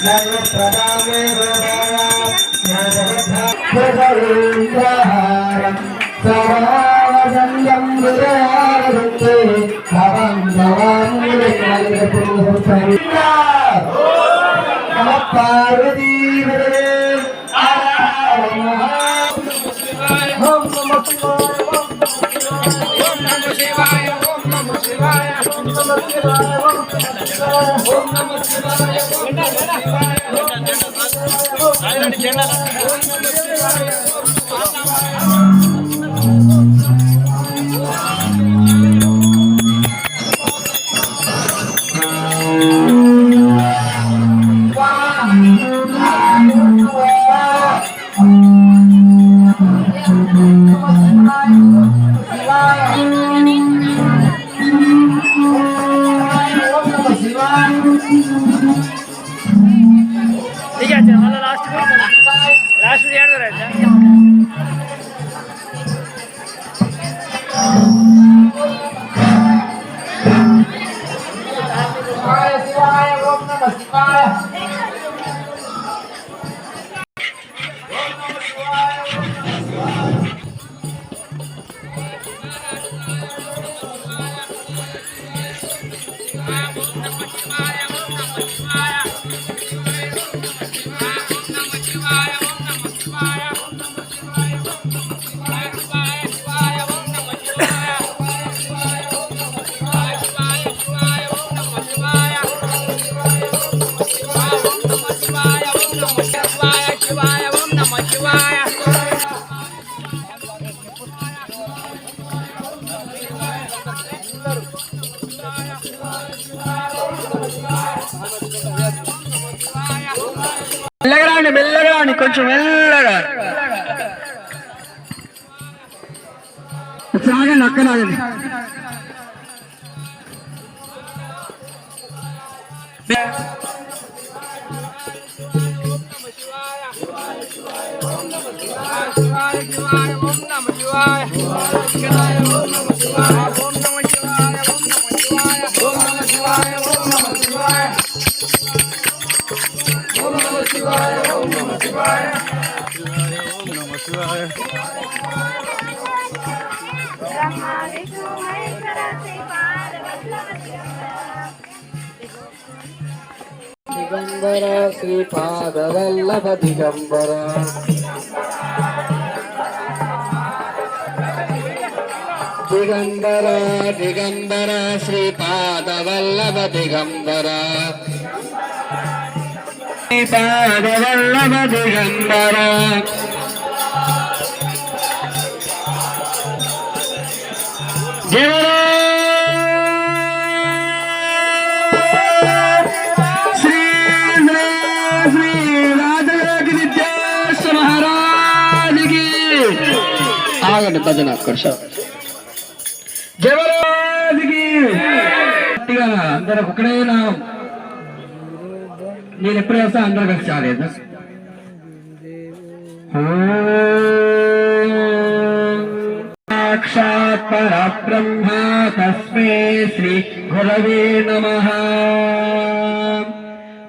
नयप्रदामे गोदायान्द्रहारं सवावजन्यं विराजते भवं भवामुलिमलिपुरुषं नमः पार्वती ठीक है वाला लास्ट याद रहा है शिवाय ओम नमः शिवाय మెల్లగా కొంచెం మెల్లగా సాగండి అక్కలాగండి दिगंबर श्रीपाद वल्लभ दिगंबर दिगंबर दिगंबर श्रीपाद वल्लभ दिगंबर श्रीपाद वल्लभ दिगंबर ఆగండి భజన జవరాజ్కి అందరూ ఒకటే నామం నేను ఎప్పుడు వేస్తా అందరూ కలిసి చాలేదు సాక్షాత్ పరబ్రహ్మ తస్మై శ్రీ గురవే నమః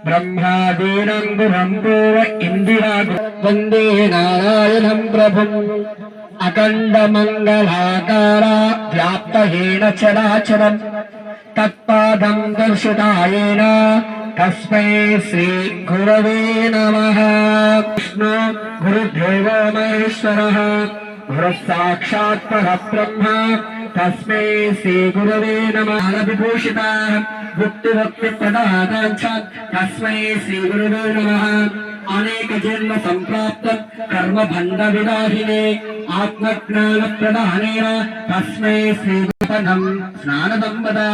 బ్రహ్మాదీనం గురం పూర్వ ఇందిరా వందే నారాయణం ప్రభుం అఖండ మంగళాకార వ్యాప్తహీన చరాచరం తత్పాదం దర్శితాయేన తస్మై శ్రీ గురవే నమః విష్ణు గురుదేవో మహేశ్వరః గురు సాక్షాత్ పరబ్రహ్మ తస్మై శ్రీ గురవే నమః విభూషిత భక్తి భక్తి ప్రదాతాంచ తస్మై శ్రీ గురవే నమః అనేక జన్మ సంప్రాప్తం కర్మ బంధ విదాహినే ఆత్మజ్ఞాన ప్రదానేన తస్మై శ్రీ గురుపదం స్నానదం వదా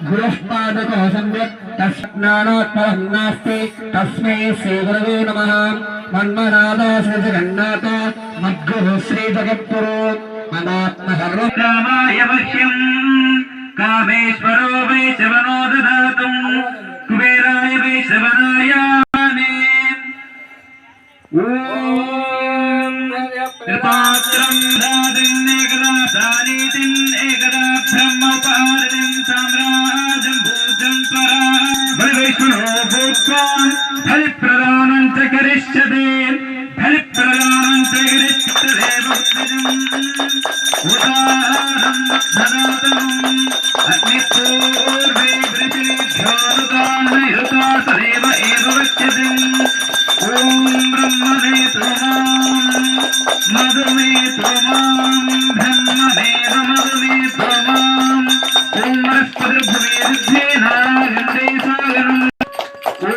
గురుఃపాదకో సంయక్ తస్జ్ఞానాత్పరం నాస్తి తస్మై శ్రీ గురవే నమః మన్మనాదా శ్రీ జగన్నాథ మద్గురు శ్రీ జగద్గురు మదాత్మ సర్వకామాయ వశ్యం కామేశ్వరో వైశవనో దదాతుం కుబేరాయ వైశవనాయ పాత్రం రాజన్నేకదా సారీతిన్ ఏకదా బ్రహ్మోపహారితిన్ సామ్రాజ్యం భూజం बलवैष्णो भूत्वा फलप्रदानं च करिष्यते फलप्रदानं च करिष्यते उदाहरणं ददातम् अग्निपूर्वे वृतिभ्योरुतान्नयुता तदेव एव वक्ष्यते ॐ ब्रह्मणे त्वमां मधुमे त्वमां ब्रह्ममेव मधुमे त्वमां ॐ बृहस्पतिर्भुवे गन्धे सागरम् ॐ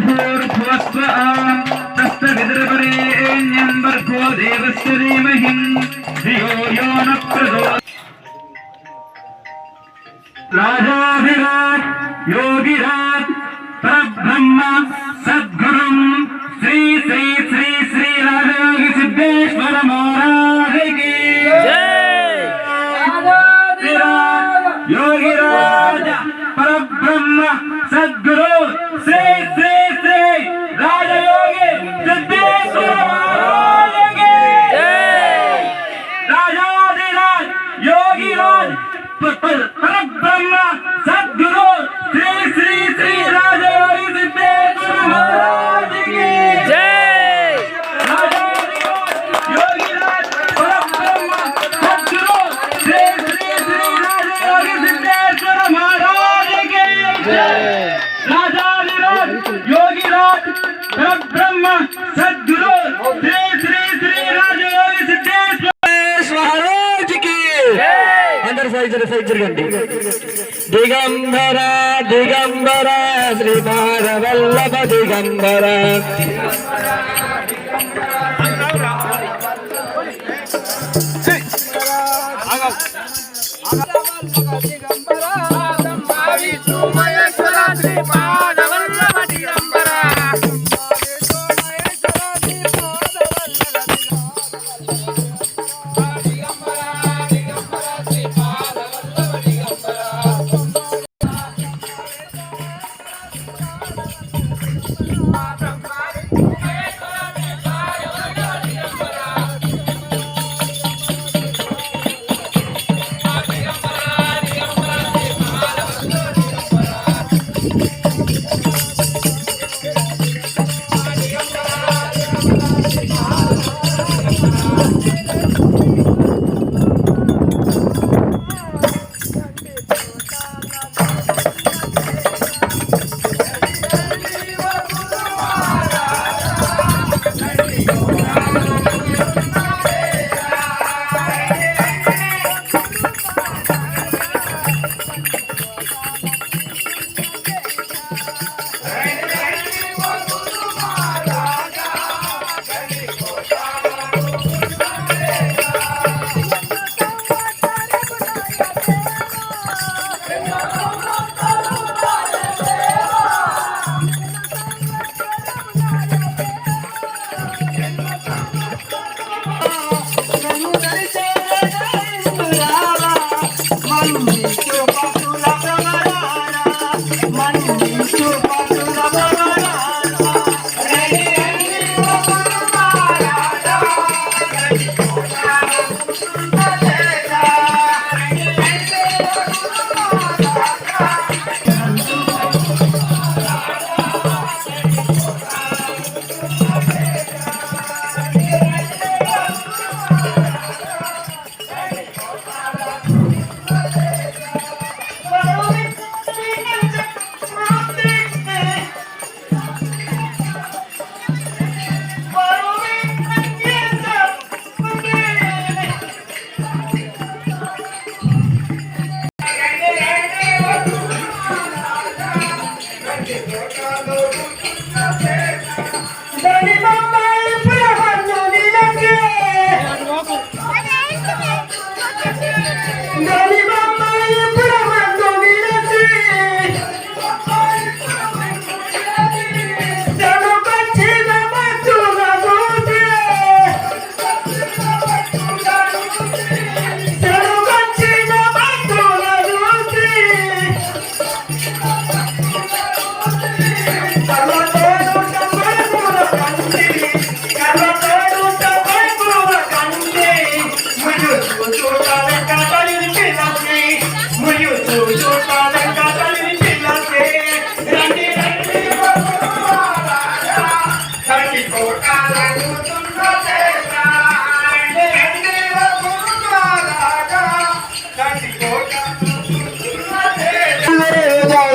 भूर्भुवस्वः तस्तविदुर्वरेण्यं भर्गो देवस्य धीमहि धियो यो न प्रचोदयात् राजाधिराज योगिराज परब्रह्म सद्गुरुं श्री श्री श्री श्री राजयोगी सिद्धेश्वर महाराज की जय राजाधिराज योगिराज परब्रह्म सद्गुरु श्री श्री श्री राजयोगी सिद्धेश्वर महाराज की जय राजाधिराज योगिराज परब्रह्म सद्गुरु श्री श्री श्री राजयोगी सिद्धेश्वर महाराज की जय राजाधिराज योगिराज परब्रह्म सद्गुरु श्री श्री श्री राजयोगी सिद्धेश्वर महाराज की राजाधिराज योगिराज परब्रह्म सद्गुरु श्री श्री श्री राजयोगी सिद्धेश्वर महाराज की అందరు సైజ్ జరగండి దిగంబర దిగంబర శ్రీ భారవల్లభ దిగంబర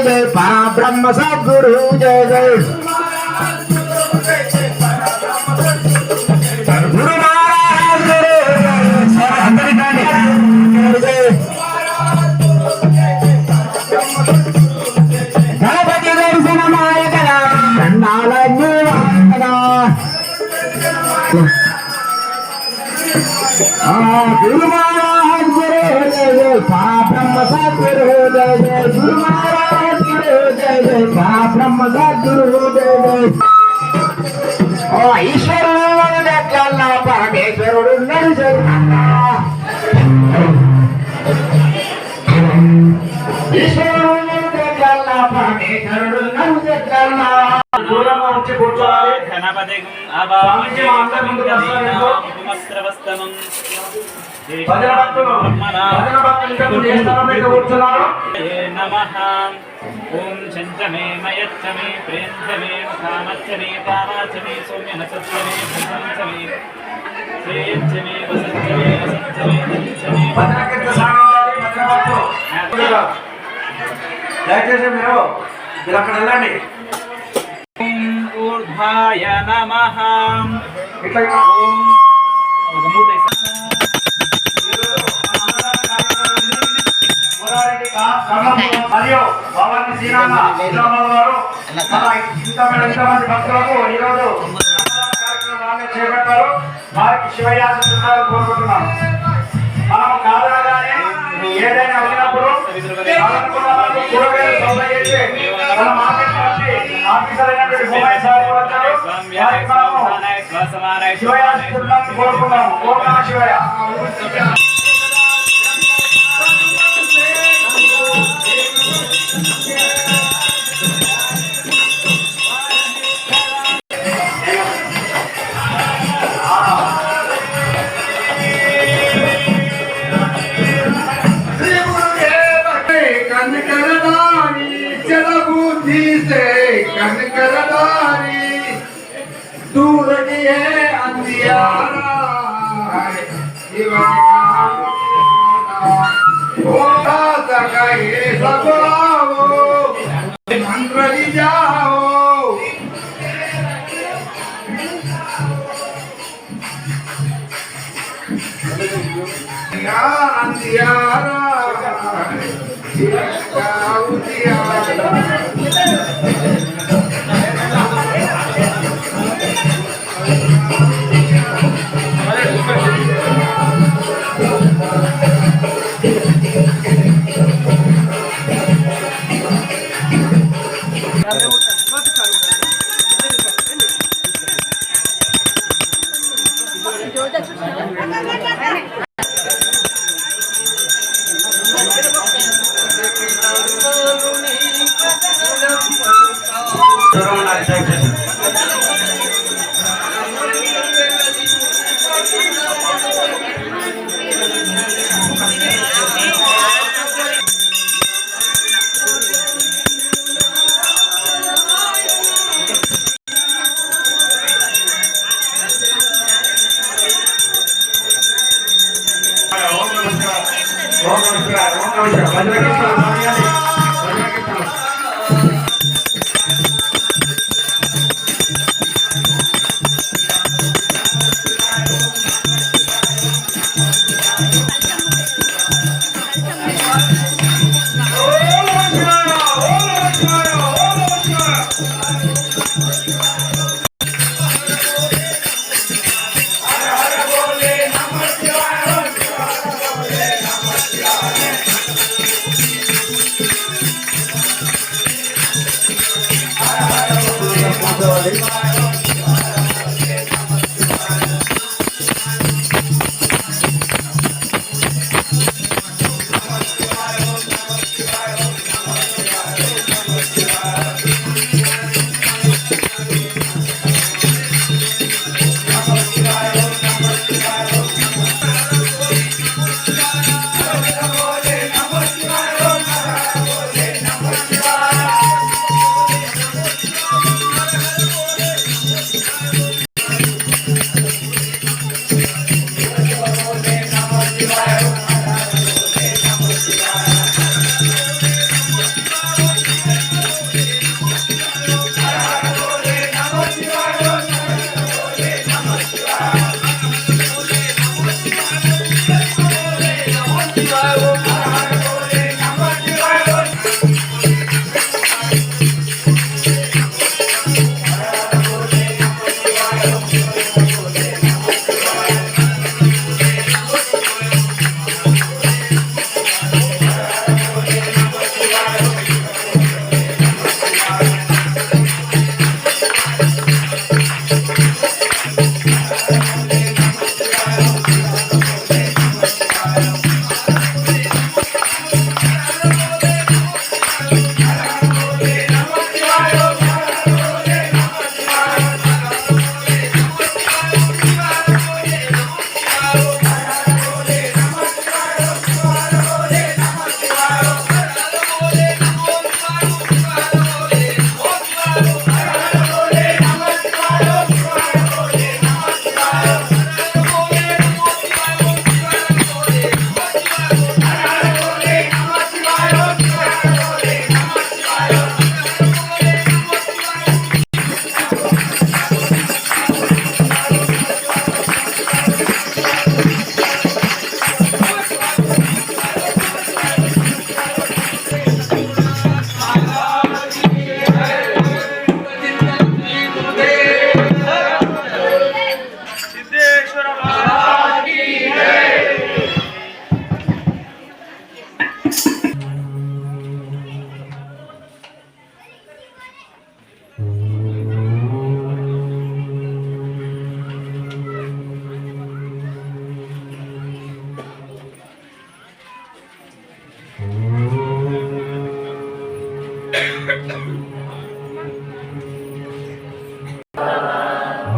जय परब्रह्म सद्गुरु जय जय गुरु महाराज गणपति दर्शन नायकना गुरु महाराज गुरु जय जय परब्रह्म सद्गुरु जय जय गुरु महाराज गुरु जय जय परब्रह्म सद्गुरु जय जय ओ ఈశ్వరుడు దగ్గర పరమేశ్వరుడు ఈశ్వరుడు దగ్గర పరమేశ్వరుడు దూరంగా వచ్చి కూర్చోవాలి. గణపతి ఓం చంచమే మయచ్చమే ప్రేంచమే కామచ్చమే కామాచ్చమే సౌమ్యనసచ్చమే భజంచమే శ్రేయంచమే వసంచమే వసంచమే ధరించమే దయచేసి మీరు అక్కడ వెళ్ళండి. ఊర్ధ్వాయ నమః ఇట్లా ఓం మరియు భవాని శ్రీరామ శ్రీరామాలు గారు ఇంతమంది భక్తులకు ఈరోజు కార్యక్రమాన్ని చేపట్టారు. వారికి శివయాసనాలు కోరుకుంటున్నాం. మనం కాదనగానే ఏదైనా వచ్చినప్పుడు కూరగాయలు సౌద చేసి మన మార్కెట్ నుంచి ఆఫీసర్ అయినటువంటి భూమాయి సార్ వచ్చారు. వారికి మనము శివయాసనాలు కోరుకుంటాము. ఓం నమః శివాయ. दूर की है अंधियारा मंत्र ली जाओ अंधियारा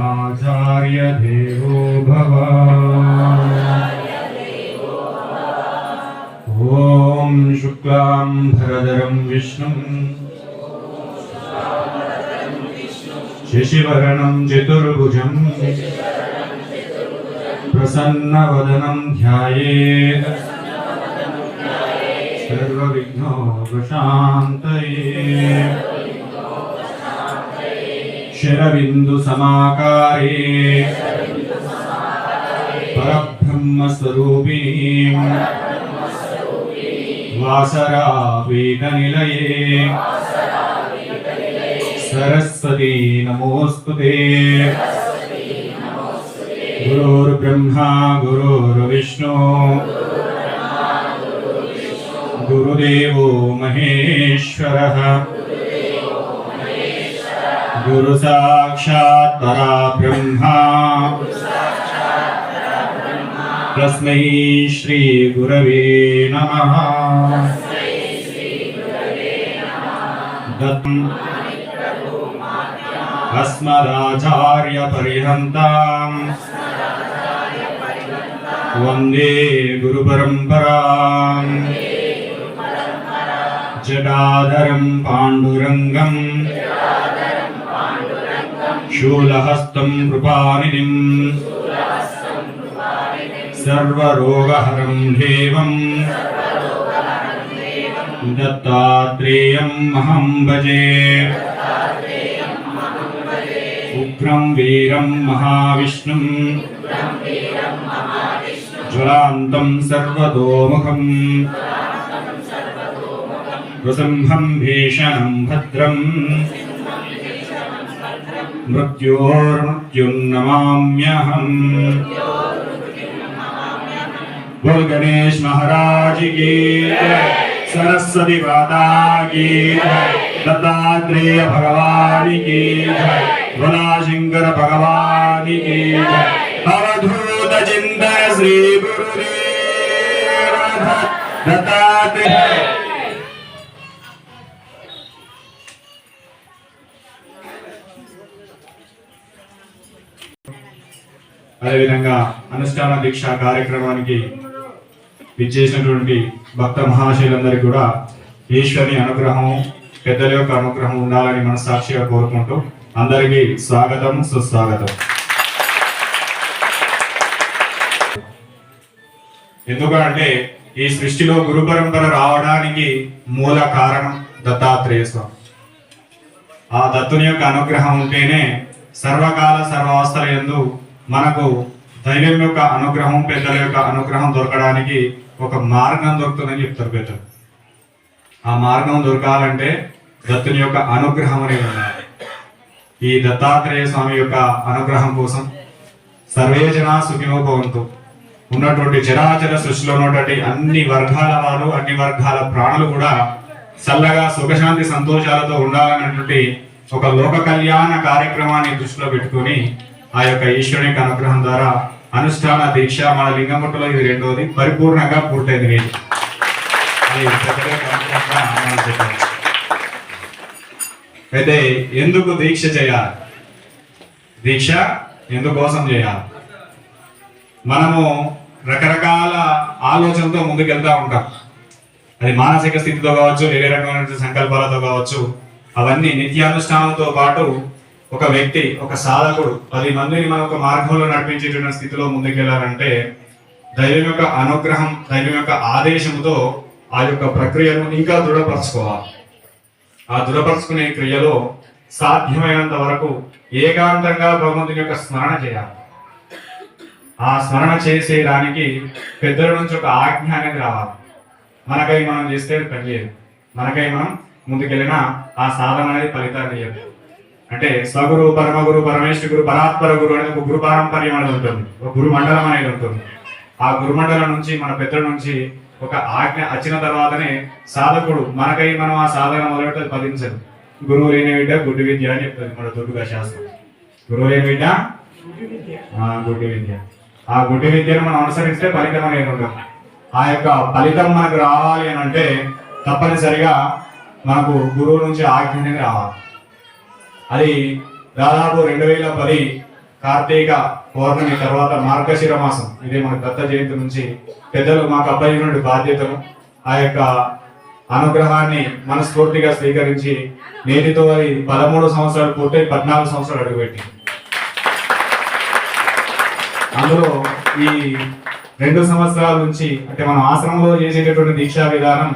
आचार्य देवो भव ॐ शुक्लां भरधरं विष्णुं शशिवर्णं चतुर्भुजं प्रसन्नवदनं ध्यायेत् सर्वविघ्नोपशान्तये शरबिन्दुसमाकारे परब्रह्मस्वरूपिणीं वासरावेदनिलये सरस्वती नमोऽस्तुते। गुरुर्ब्रह्मा गुरुर्विष्णु गुरुदेवो महेश्वरः गुरु साक्षात् परब्रह्मा तस्मै श्री गुरवे नमः। अस्मदाचार्य पर्यन्ताम् वन्दे गुरु परम्पराम् जटाधरं पाण्डुरङ्गं शूलहस्तं कृपानिधिं सर्वरोगहरं देवं दत्तात्रेयम् अहं भजे। उग्रं वीरं महाविष्णुं ज्वलान्तं सर्वतोमुखं नृसिंहं भीषणं भद्रं मृत्योर्मृत्युन्नमाम्यहम्। बोल गणेश महाराज की सरस्वती माता की दत्तात्रेय भगवान की भोला शंकर भगवान की अवधूत चिंतन श्री गुरुदेव दत्तात्रेय। అదేవిధంగా అనుష్ఠాన దీక్ష కార్యక్రమానికి విచ్చేసినటువంటి భక్త మహాశయులందరికీ కూడా ఈశ్వరుని అనుగ్రహం పెద్దల యొక్క అనుగ్రహం ఉండాలని మనసాక్షిగా కోరుకుంటూ అందరికీ స్వాగతం సుస్వాగతం। ఎందుకంటే ఈ సృష్టిలో గురు పరంపర రావడానికి మూల కారణం దత్తాత్రేయ స్వామి। ఆ దత్తుని యొక్క అనుగ్రహం ఉంటేనే సర్వకాల సర్వావస్థల యందు మనకు దైవం యొక్క అనుగ్రహం పెద్దల యొక్క అనుగ్రహం దొరకడానికి ఒక మార్గం దొరుకుతుందని చెప్తారు పెద్దలు। ఆ మార్గం దొరకాలంటే దత్తుని యొక్క అనుగ్రహం అనేది ఉండాలి। ఈ దత్తాత్రేయ స్వామి యొక్క అనుగ్రహం కోసం సర్వే జనా సుఖినో భవంతు ఉన్నటువంటి చరాచర సృష్టిలో ఉన్నటువంటి అన్ని వర్గాల వారు అన్ని వర్గాల ప్రాణులు కూడా చల్లగా సుఖశాంతి సంతోషాలతో ఉండాలన్నటువంటి ఒక లోక కళ్యాణ కార్యక్రమాన్ని దృష్టిలో పెట్టుకొని ఆ యొక్క ఈశ్వరుని యొక్క అనుగ్రహం ద్వారా అనుష్ఠాన దీక్ష మన లింగముట్టులో ఇది రెండోది పరిపూర్ణంగా పూర్తయింది। అయితే ఎందుకు దీక్ష చేయాలి, దీక్ష ఎందుకోసం చేయాలి? మనము రకరకాల ఆలోచనతో ముందుకెళ్తా ఉంటాం। అది మానసిక స్థితితో కావచ్చు, వేరే రకమైన సంకల్పాలతో కావచ్చు। అవన్నీ నిత్యానుష్ఠానంతో పాటు ఒక వ్యక్తి ఒక సాధకుడు 10 మందిని మన ఒక మార్గంలో నడిపించేటువంటి స్థితిలో ముందుకెళ్లాలంటే దైవం యొక్క అనుగ్రహం దైవం యొక్క ఆదేశంతో ఆ యొక్క ప్రక్రియను ఇంకా దృఢపరచుకోవాలి। ఆ దృఢపరచుకునే క్రియలో సాధ్యమైనంత వరకు ఏకాంతంగా భగవంతుని యొక్క స్మరణ చేయాలి। ఆ స్మరణ చేసేదానికి పెద్దల నుంచి ఒక ఆజ్ఞ అనేది రావాలి। మనకై మనం చేస్తే పనిచేయదు, మనకై మనం ముందుకెళ్ళినా ఆ సాధన అనేది ఫలితాన్ని ఇయ్యదు। అంటే స్వగురు పరమగురు పరమేశ్వర గురు పరాత్పర గురు అనేది ఒక గురు పారంపర్యం అనేది ఉంటుంది, ఒక గురు మండలం అనేది ఉంటుంది। ఆ గురుమండలం నుంచి మన పెద్దల నుంచి ఒక ఆజ్ఞ వచ్చిన తర్వాతనే సాధకుడు మనకై మనం ఆ సాధన మొదలెట్టది ఫలించదు। గురువు లేని విద్య గుడ్డి విద్య అని చెప్తుంది మన దుర్గా శాస్త్రం। గురువు లేని విద్య గుడ్డి విద్య। ఆ గుడ్డి విద్యను మనం అనుసరిస్తే ఫలితం అనేది ఉండదు। ఆ యొక్క ఫలితం మనకు రావాలి అని అంటే తప్పనిసరిగా మనకు గురువు నుంచి ఆజ్ఞ అనేది రావాలి. అది దాదాపు 2010 కార్తీక పౌర్ణమి తర్వాత మార్గశిర మాసం, ఇదే మన దత్త జయంతి నుంచి పెద్దలు మాకు అప్పగించిన బాధ్యతను, ఆ యొక్క అనుగ్రహాన్ని మనస్ఫూర్తిగా స్వీకరించి నేటితో అది 13 సంవత్సరాలు పూర్తయి 14 సంవత్సరాలు అడుగుపెట్టి, అందులో ఈ 2 సంవత్సరాల నుంచి అంటే మనం ఆశ్రమంలో చేసేటటువంటి దీక్షా విధానం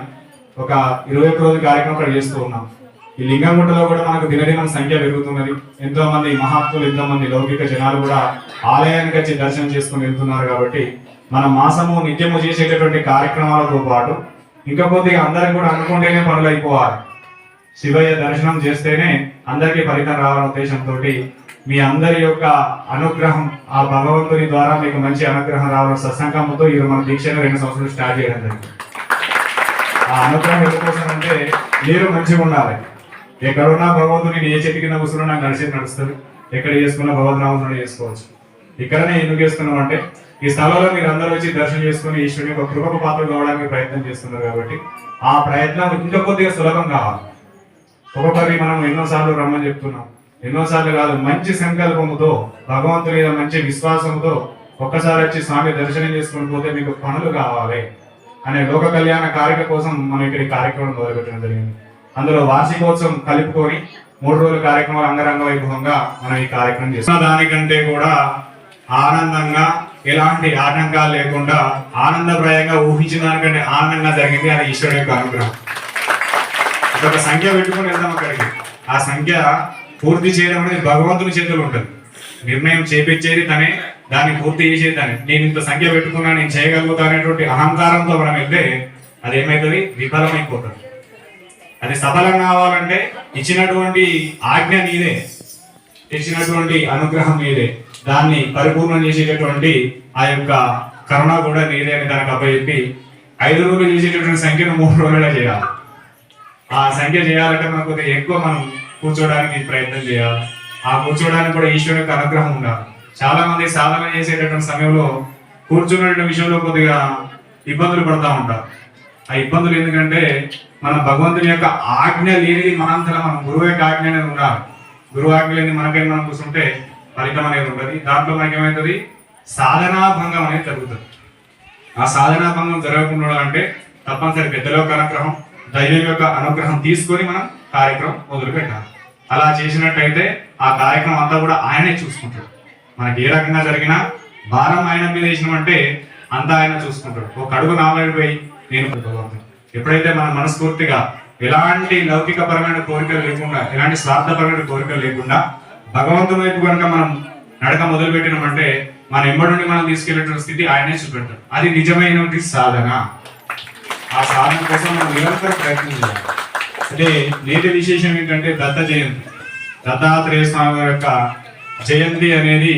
ఒక 21 రోజుల కార్యక్రమం ఇక్కడ చేస్తూ ఉన్నాం. ఈ లింగంగుట్టలో కూడా మనకు దినదినం సంఖ్య పెరుగుతున్నది. ఎంతో మంది మహాత్ములు, ఎంతో మంది లౌకిక జనాలు కూడా ఆలయానికి వచ్చి దర్శనం చేసుకుని వెళ్తున్నారు. కాబట్టి మన మాసము నిత్యము చేసేటటువంటి కార్యక్రమాలతో పాటు ఇంకా కొద్దిగా అందరికి కూడా అనుకుంటేనే పనులు అయిపోవాలి. శివయ్య దర్శనం చేస్తేనే అందరికీ ఫలితం రావాలనే ఉద్దేశంతో మీ అందరి యొక్క అనుగ్రహం, ఆ భగవంతుని ద్వారా మీకు మంచి అనుగ్రహం రావాలని సత్సంకల్పంతో ఈరోజు మన దీక్షను 2 సంవత్సరాలు స్టార్ట్ చేయడం జరిగింది. ఆ అనుగ్రహం ఎందుకోసం అంటే మీరు మంచిగా ఉండాలి. ఎక్కడున్నా భగవంతుని ఏ చెట్టు కింద కూర్చున్నా నాకు నడుస్తుంది. ఎక్కడ చేసుకున్నా భగవద్నామం చేసుకోవచ్చు. ఇక్కడనే ఎందుకు చేస్తున్నాం అంటే ఈ స్థలంలో మీరు అందరూ వచ్చి దర్శనం చేసుకుని ఈశ్వరుని యొక్క కృపకు పాత్ర కావడానికి ప్రయత్నం చేస్తున్నారు. కాబట్టి ఆ ప్రయత్నం ఇంకా కొద్దిగా సులభం కావాలి. ఒక్కొక్కరి మనం ఎన్నోసార్లు రమ్మని చెప్తున్నాం, ఎన్నోసార్లు కాదు, మంచి సంకల్పముతో భగవంతుని మీద మంచి విశ్వాసంతో ఒక్కసారి వచ్చి స్వామి దర్శనం చేసుకుని పోతే మీకు పనులు కావాలి అనే లోక కళ్యాణ కార్యక్రమం కోసం మనం ఇక్కడ కార్యక్రమం మొదలుపెట్టడం జరిగింది. అందులో వార్షికోత్సవం కలుపుకొని 3 రోజుల కార్యక్రమాలు అంగరంగ వైభవంగా మనం ఈ కార్యక్రమం చేస్తున్నాం. దానికంటే కూడా ఆనందంగా, ఎలాంటి ఆటంకాలు లేకుండా ఆనందప్రాయంగా ఊహించిన దానికంటే ఆనందంగా జరిగింది. అది ఈశ్వరుడు యొక్క అనుగ్రహం. ఒక సంఖ్య పెట్టుకుని వెళ్దాం అక్కడికి. ఆ సంఖ్య పూర్తి చేయడం అనేది భగవంతుని చేతులు ఉంటుంది. నిర్ణయం చేపించేది తనే, దాన్ని పూర్తి చేసేది తనే. నేను ఇంత సంఖ్య పెట్టుకున్నా, నేను చేయగలుగుతా అనేటువంటి అహంకారంతో మనం వెళ్తే అది ఏమవుతుంది, విఫలమైపోతుంది. అది సఫలం కావాలంటే ఇచ్చినటువంటి ఆజ్ఞ నీదే, ఇచ్చినటువంటి అనుగ్రహం నీదే, దాన్ని పరిపూర్ణం చేసేటటువంటి ఆ యొక్క కరుణ కూడా నీదే అని దానికి అప్పచెప్పి 5 రోజులు చేసేటటువంటి సంఖ్యను 3 రోజులుగా చేయాలి. ఆ సంఖ్య చేయాలంటే మనకు కొద్దిగా ఎక్కువ మనం కూర్చోడానికి ప్రయత్నం చేయాలి. ఆ కూర్చోడానికి కూడా ఈశ్వరుని యొక్క అనుగ్రహం ఉండాలి. చాలా మంది సాధన చేసేటటువంటి సమయంలో కూర్చునే విషయంలో కొద్దిగా ఇబ్బందులు పడతా ఉంటారు. ఆ ఇబ్బందులు ఎందుకంటే మనం భగవంతుని యొక్క ఆజ్ఞ లేనిది మనంతరం మనం గురువు యొక్క ఆజ్ఞ అనేది ఉండాలి. గురువు ఆజ్ఞ లేని మనకైనా మనం కూర్చుంటే ఫలితం అనేది ఉంటుంది. దాంట్లో మనకి ఏమవుతుంది, సాధనా భంగం అనేది జరుగుతుంది. ఆ సాధనా భంగం జరగకుండా అంటే తప్పనిసరి పెద్దల యొక్క అనుగ్రహం, దైవం యొక్క అనుగ్రహం తీసుకొని మనం కార్యక్రమం మొదలు పెట్టాలి. అలా చేసినట్టయితే ఆ కార్యక్రమం అంతా కూడా ఆయనే చూసుకుంటాడు. మనకి ఏ రకంగా జరిగినా భారం ఆయన మీద వేసినామంటే అంతా ఆయన చూసుకుంటాడు. ఒక అడుగు నాలుగు నేను భగవంతుడు. ఎప్పుడైతే మనం మనస్ఫూర్తిగా ఎలాంటి లౌకిక పరమైన కోరికలు లేకుండా, ఎలాంటి స్వార్థపరమైన కోరికలు లేకుండా భగవంతుని వైపు కనుక మనం నడక మొదలు పెట్టినామంటే మన ఎంబడి నుండి మనం తీసుకెళ్లేటువంటి స్థితి ఆయనే చూపెడతాడు. అది నిజమైనటువంటి సాధన. ఆ సాధన కోసం మనం నిరంతరం ప్రయత్నం చేయాలి. అంటే నేటి విశేషం ఏంటంటే దత్త జయంతి, దత్తాత్రేయ స్వామి యొక్క జయంతి అనేది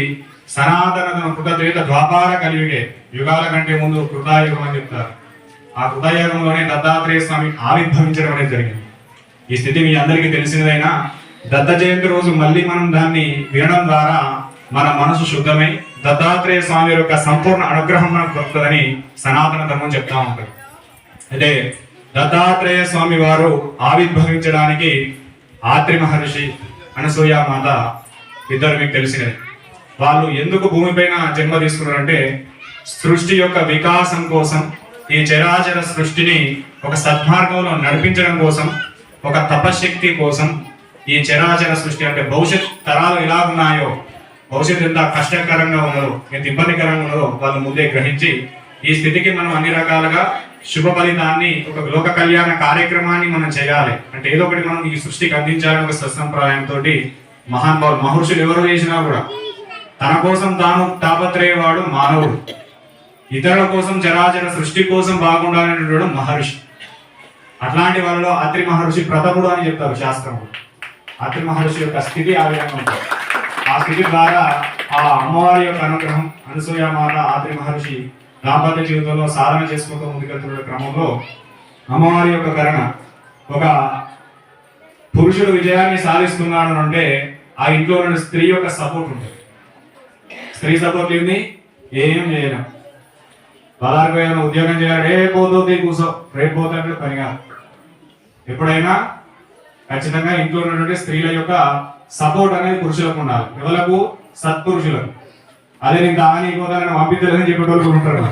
సనాతన కృతయుగ ద్వాపార కలియుగే, యుగాల కంటే ముందు కృతాయుగం అని చెప్తారు. ఆ కృతయుగంలోనే దత్తాత్రేయ స్వామి ఆవిర్భవించడం అనేది జరిగింది. ఈ స్థితి మీ అందరికీ తెలిసినదైనా దత్త జయంతి రోజు మళ్ళీ మనం దాన్ని వినడం ద్వారా మన మనసు శుద్ధమై దత్తాత్రేయ స్వామి యొక్క సంపూర్ణ అనుగ్రహం మనకు దొరుకుతుందని సనాతన ధర్మం చెప్తా ఉంటారు. అంటే దత్తాత్రేయ స్వామి వారు ఆవిర్భవించడానికి ఆత్రి మహర్షి, అనసూయ మాత ఇద్దరు మీకు తెలిసినది. వాళ్ళు ఎందుకు భూమిపైన జన్మ తీసుకున్నారంటే సృష్టి యొక్క వికాసం కోసం, ఈ చరాచర సృష్టిని ఒక సద్మార్గంలో నడిపించడం కోసం, ఒక తపశక్తి కోసం, ఈ చరాచర సృష్టి అంటే భవిష్యత్ తరాలు ఎలా ఉన్నాయో, భవిష్యత్తు ఎంత కష్టకరంగా ఉన్నదో, ఎంత ఇబ్బందికరంగా ఉన్నదో వాళ్ళు ముందే గ్రహించి ఈ స్థితికి మనం అన్ని రకాలుగా శుభ ఫలితాన్ని, ఒక లోక కళ్యాణ కార్యక్రమాన్ని మనం చేయాలి అంటే ఏదో ఒకటి మనం ఈ సృష్టికి అందించాలని ఒక సత్సంప్రదాయంతో మహానుభావులు, మహర్షులు ఎవరు చేసినా కూడా తన కోసం తాను తాపత్రయవాడు మానవుడు, ఇతరుల కోసం చరాచర సృష్టి కోసం బాగుండాలనేటువంటి మహర్షి. అట్లాంటి వాళ్ళలో అత్రి మహర్షి ప్రథముడు అని చెప్తారు శాస్త్రంలో. అత్రి మహర్షి యొక్క స్థితి ఆ విధంగా ఉంటుంది. ఆ స్థితి ద్వారా ఆ అమ్మవారి యొక్క అనుగ్రహం, అనసూయ మాత, అత్రి మహర్షి దాంపత్య జీవితంలో సాధన చేసుకుంటూ ముందుకెళ్తున్న క్రమంలో అమ్మవారి యొక్క కరుణ, ఒక పురుషుడు విజయాన్ని సాధిస్తున్నాడు అంటే ఆ ఇంట్లో ఉన్న స్త్రీ యొక్క సపోర్ట్ ఉంటుంది. స్త్రీ సపోర్ట్ ఏంది, ఏం చేయలేం. పదార్థం ఏమైనా ఉద్యోగం చేయాలి, రేపు పోతుంది కూర్చో, రేపు పోతే పని కాదు. ఎప్పుడైనా ఖచ్చితంగా ఇంట్లో ఉన్నటువంటి స్త్రీల యొక్క సపోర్ట్ అనేది పురుషులకు ఉండాలి. ఎవలకు? సత్పురుషులకు. అదే నేను దాని పోతానని పంపించలేదని చెప్పేటోళ్ళు కూడా ఉంటారు.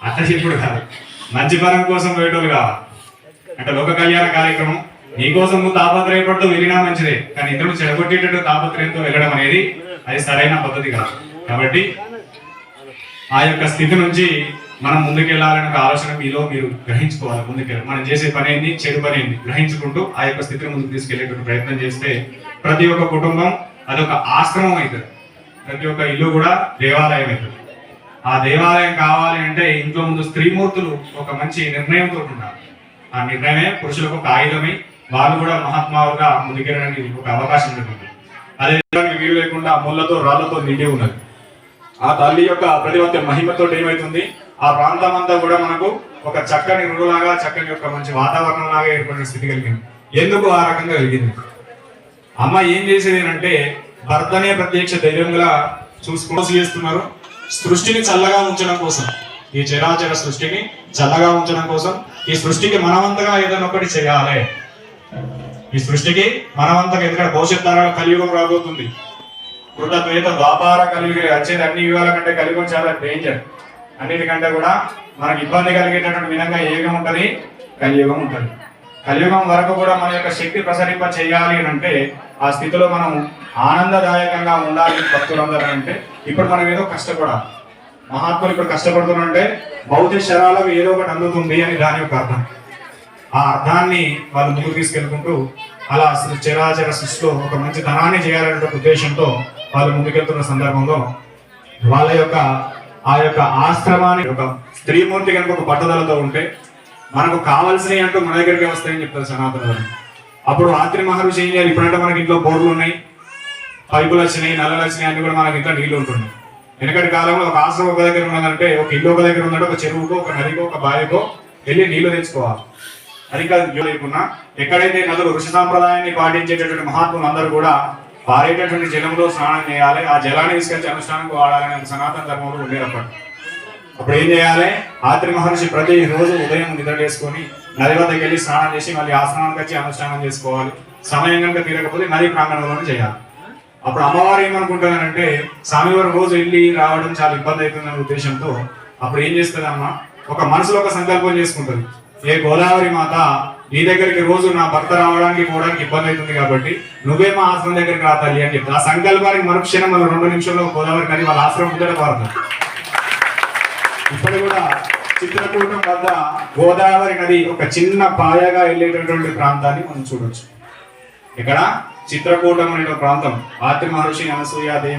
అట్లా చెప్పుడు కాదు, మంచి పరం కోసం పోయేటోళ్ళు కావాలి. అంటే లోక కళ్యాణ కార్యక్రమం నీకోసం నువ్వు తాపత్రయపడుతూ వెళ్ళినా మంచిదే, కానీ ఇతరులు చెడగొట్టేటట్టు తాపత్రయంతో వెళ్ళడం అనేది అది సరైన పద్ధతి కాదు. కాబట్టి ఆ యొక్క స్థితి నుంచి మనం ముందుకెళ్లాలనే ఒక ఆలోచన మీలో మీరు గ్రహించుకోవాలి. ముందుకెళ్ళాలి, మనం చేసే పని ఏంది, చెడు పని ఏంది గ్రహించుకుంటూ ఆ యొక్క స్థితిని ముందుకు తీసుకెళ్లేటువంటి ప్రయత్నం చేస్తే ప్రతి ఒక్క కుటుంబం అదొక ఆశ్రమం అవుతుంది. ప్రతి ఒక్క ఇల్లు కూడా దేవాలయం అవుతుంది. ఆ దేవాలయం కావాలి అంటే ఇంట్లో ముందు స్త్రీమూర్తులు ఒక మంచి నిర్ణయంతో ఉండాలి. ఆ నిర్ణయమే పురుషులకు ఒక ఆయుధమై వాళ్ళు కూడా మహాత్మావుగా ముందుకెళ్ళడానికి ఒక అవకాశం ఉంటుంది. అదే వీలు లేకుండా ముళ్ళతో రాళ్లతో నిండి ఉన్నది. ఆ తల్లి యొక్క ప్రతిపత్తి మహిమతో ఏమైతుంది, ఆ ప్రాంతం అంతా కూడా మనకు ఒక చక్కని రుణులాగా, చక్కని యొక్క మంచి వాతావరణం లాగా ఏర్పడిన స్థితి కలిగింది. ఎందుకు ఆ రకంగా కలిగింది? అమ్మ ఏం చేసేది అంటే భర్తనే ప్రత్యక్ష ధైర్యంగా చూసుకుంటూ చేస్తున్నారు. సృష్టిని చల్లగా ఉంచడం కోసం, ఈ చరాచర సృష్టిని చల్లగా ఉంచడం కోసం ఈ సృష్టికి మనవంతగా ఏదైనా ఒకటి చేయాలి. ఈ సృష్టికి మనవంతగా, ఎందుకంటే భవిష్యత్ తరాల కలియుగం రాబోతుంది. కృత ద్వైత ద్వాపార కలియుగం వచ్చేది అన్ని యుగాల కంటే కలియుగం చాలా డేంజర్. అన్నిటికంటే కూడా మనకి ఇబ్బంది కలిగేటటువంటి విధంగా ఏ యుగం ఉంటుంది, కలియుగం ఉంటుంది. కలియుగం వరకు కూడా మన యొక్క శక్తి ప్రసరింప చేయాలి అంటే ఆ స్థితిలో మనం ఆనందదాయకంగా ఉండాలి భక్తులందరూ. అంటే ఇప్పుడు మనం ఏదో కష్టపడాలి. మహాత్ములు ఇప్పుడు కష్టపడుతున్నారంటే భౌతిక శరాలకు ఏదో ఒకటి అందుతుంది అని దాని యొక్క అర్థం. ఆ అర్థాన్ని వాళ్ళు ముందుకు తీసుకెళ్లుకుంటూ అలా చరాచర సృష్టిలో ఒక మంచి ధనాన్ని చేయాలనే ఉద్దేశంతో వాళ్ళు ముందుకెళ్తున్న సందర్భంలో వాళ్ళ యొక్క ఆ యొక్క ఆశ్రమాన్ని ఒక స్త్రీమూర్తి కనుక ఒక పట్టుదలతో ఉంటే మనకు కావాల్సినవి అంటూ మన దగ్గరికి వస్తాయని చెప్తారు సనాతన. అప్పుడు ఆత్రి మహర్షి ఏం చేయాలి? ఇప్పుడంటే మనకి ఇంట్లో బోర్లు ఉన్నాయి, పైపులు వచ్చినాయి, నల్లలు వచ్చినాయి, అన్ని కూడా మనకి ఇంట్లో నీళ్లు ఉంటున్నాయి. వెనకటి కాలంలో ఒక ఆశ్రమం ఒక దగ్గర ఉన్నదంటే, ఒక ఇల్లు ఒక దగ్గర ఉందంటే ఒక చెరువుకో, ఒక నదికో, ఒక బావికో వెళ్ళి నీళ్లు తెచ్చుకోవాలి. అది కాదు లేకున్నా ఎక్కడైతే నదులు ఋషి సాంప్రదాయాన్ని పాటించేటటువంటి మహాత్ములు అందరూ కూడా పారేటటువంటి జలంలో స్నానం చేయాలి, ఆ జలాన్ని తీసుకొచ్చి అనుష్ఠానంకు వాడాలని సనాతన ధర్మంలో ఉండేటప్పుడు. అప్పుడు ఏం చేయాలి? ఆత్రి మహర్షి ప్రతి రోజు ఉదయం నిద్ర చేసుకొని నది వద్దకు వెళ్ళి స్నానం చేసి మళ్ళీ ఆశ్రమానికి వచ్చి అనుష్ఠానం చేసుకోవాలి. సమయం కనుక తీరకపోతే నది ప్రాంగణంలోనే చేయాలి. అప్పుడు అమ్మవారు ఏమనుకుంటున్నారంటే స్వామివారు రోజు వెళ్ళి రావడం చాలా ఇబ్బంది అవుతుందనే ఉద్దేశంతో అప్పుడు ఏం చేస్తుంది అమ్మ, ఒక మనసులో ఒక సంకల్పం చేసుకుంటుంది. ఏ గోదావరి మాత, నీ దగ్గరికి రోజు నా భర్త రావడానికి పోవడానికి ఇబ్బంది అవుతుంది కాబట్టి నువ్వే మా ఆశ్రమం దగ్గరికి రాతాలి అని చెప్తా. ఆ సంకల్పానికి మరుక్షణం మన 2 నిమిషంలో గోదావరి నది వాళ్ళ ఆశ్రమం ముందర పారుతుంది. ఇప్పుడు కూడా చిత్రకూటం వద్ద గోదావరి నది ఒక చిన్న పాయగా వెళ్ళేటటువంటి ప్రాంతాన్ని మనం చూడొచ్చు. ఇక్కడ చిత్రకూటం అనే ప్రాంతం ఆత్రి మహర్షి అనసూయ దేవి